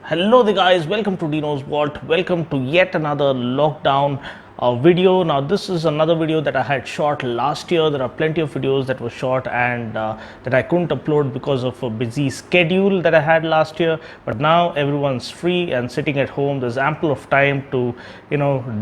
Hello there guys, welcome to Dinos Vault. Welcome to yet another lockdown video. Now this is another video that I had shot last year. There are plenty of videos that were shot and that I couldn't upload because of a busy schedule that I had last year, but now everyone's free and sitting at home. There's ample of time to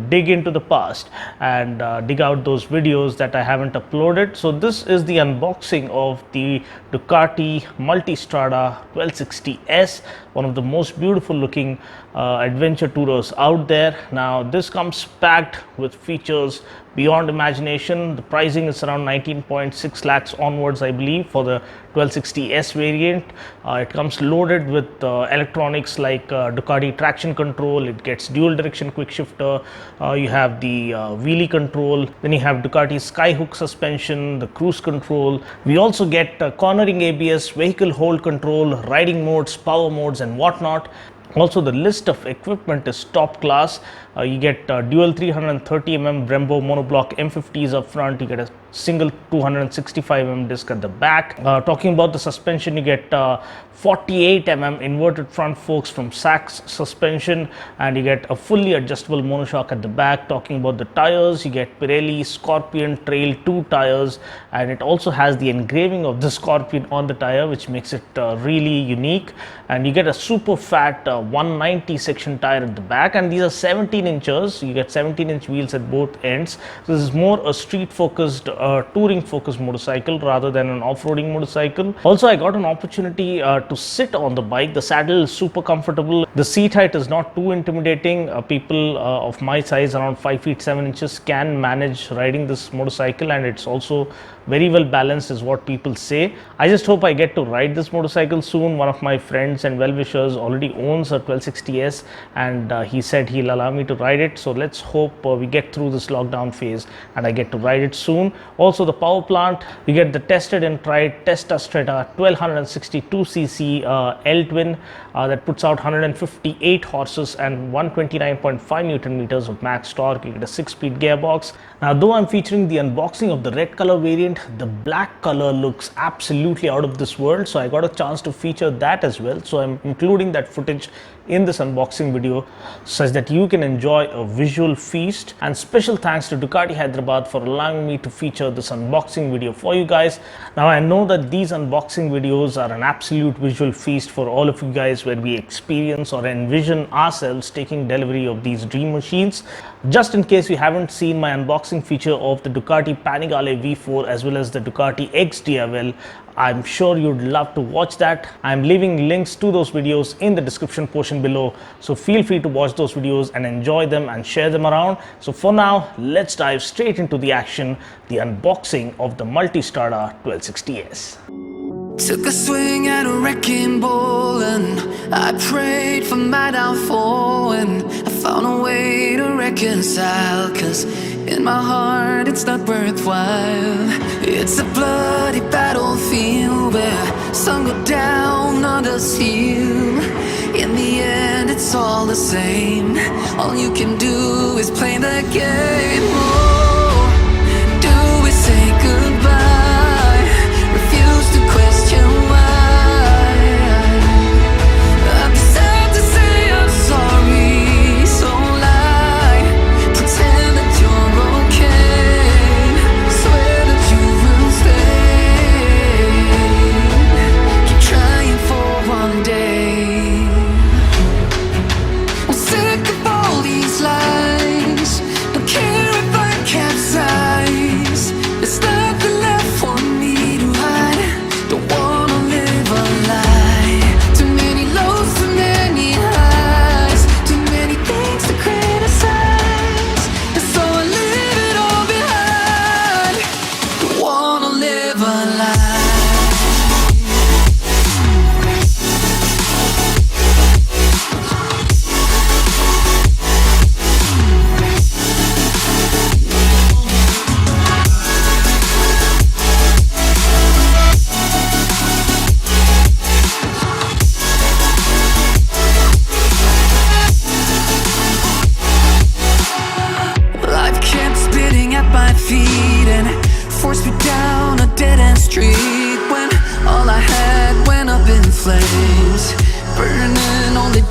dig into the past and dig out those videos that I haven't uploaded. So this is the unboxing of the Ducati Multistrada 1260S, one of the most beautiful looking adventure tourers out there. Now this comes packed with features beyond imagination. The pricing is around 19.6 lakhs onwards, I believe, for the 1260S variant. It comes loaded with electronics like Ducati traction control. It gets dual direction quick shifter. You have the wheelie control. Then you have Ducati skyhook suspension, the cruise control. We also get cornering ABS, vehicle hold control, riding modes, power modes and whatnot. Also, the list of equipment is top class. You get dual 330mm Brembo monoblock M50s up front. You get a single 265mm disc at the back. Talking about the suspension, you get 48mm inverted front forks from Sachs suspension, and you get a fully adjustable monoshock at the back. Talking about the tires, you get Pirelli Scorpion Trail 2 tires, and it also has the engraving of the Scorpion on the tire, which makes it really unique. And you get a super fat 190 section tire at the back, and these are 17 inches. You get 17-inch wheels at both ends. So this is more a street focused, touring focused motorcycle rather than an off-roading motorcycle. Also, I got an opportunity to sit on the bike. The saddle is super comfortable. The seat height is not too intimidating. People of my size, around 5 feet 7 inches, can manage riding this motorcycle, and it's also very well balanced is what people say. I just hope I get to ride this motorcycle soon. One of my friends and well-wishers already owns a 1260S, and he said he'll allow me to ride it. So let's hope we get through this lockdown phase and I get to ride it soon. Also, the power plant, you get the tested and tried Testa Stretta 1262cc L-twin that puts out 158 horses and 129.5 Newton meters of max torque. You get a 6-speed gearbox. Now, though I'm featuring the unboxing of the red color variant, the black color looks absolutely out of this world, so I got a chance to feature that as well. So I'm including that footage in this unboxing video such that you can enjoy a visual feast. And special thanks to Ducati Hyderabad for allowing me to feature this unboxing video for you guys. Now, I know that these unboxing videos are an absolute visual feast for all of you guys, where we experience or envision ourselves taking delivery of these dream machines. Just in case you haven't seen my unboxing feature of the Ducati Panigale V4 as well as the Ducati XDRL, I'm sure you'd love to watch that. I'm leaving links to those videos in the description portion below, so feel free to watch those videos and enjoy them and share them around. So for now, let's dive straight into the action, the unboxing of the Multistrada 1260S. Took a swing at a wrecking ball and I prayed for my downfall, and I found a way to reconcile, 'cause in my heart it's not worthwhile. It's a bloody battlefield where some go down, others heal. In the end it's all the same. All you can do is play the game. Oh, do we say goodbye? Refuse to question why. I'm sad to say I'm sorry, so lie. Pretend that you're okay. Swear that you will stay. Keep trying for one day. I'm sick of all these lies. Don't care if I can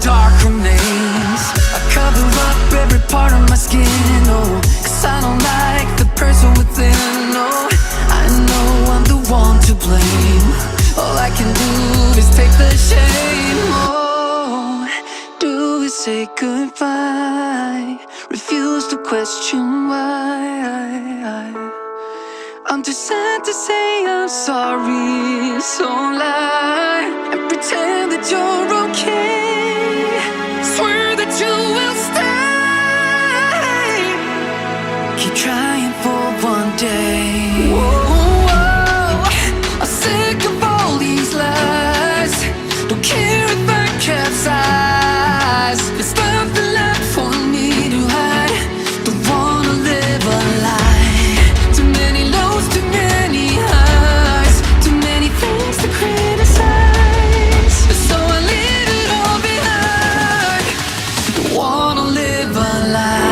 dark remains. I cover up every part of my skin, oh, 'cause I don't like the person within, no. I know I'm the one to blame. All I can do is take the shame, oh. Do we say goodbye? Refuse to question why. I'm too sad to say I'm sorry, so lie and pretend that you're okay. Swear that you will stay. Keep trying for one day. Whoa, I'm sick of all these lies. Don't care if I capsize. There's nothing left for me to hide. Don't wanna live a lie. Too many lows, too many highs, too many things to criticize. So I leave it all behind. Don't wanna live a lie.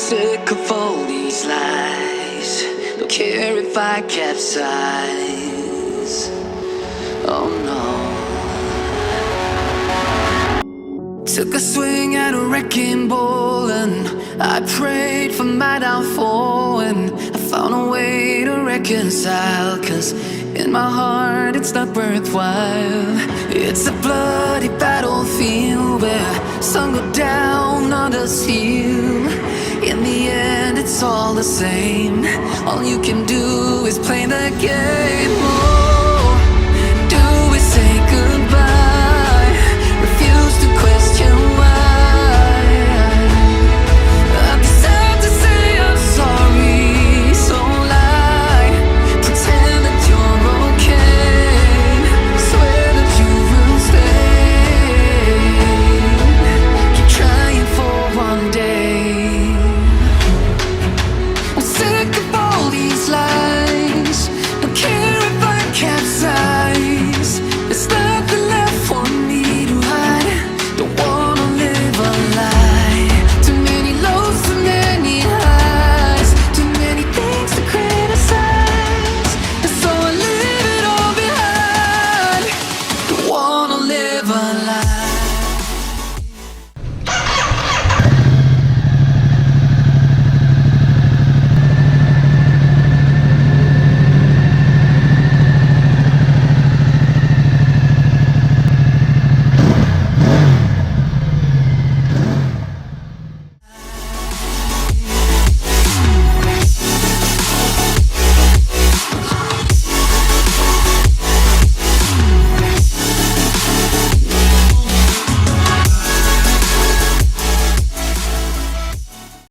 Sick of all these lies. Don't care if I capsize. Oh no. Took a swing at a wrecking ball and I prayed for my downfall, and I found a way to reconcile, 'cause in my heart it's not worthwhile. It's a bloody battlefield where some go down, others heal. In the end it's all the same. All you can do is play the game. Oh.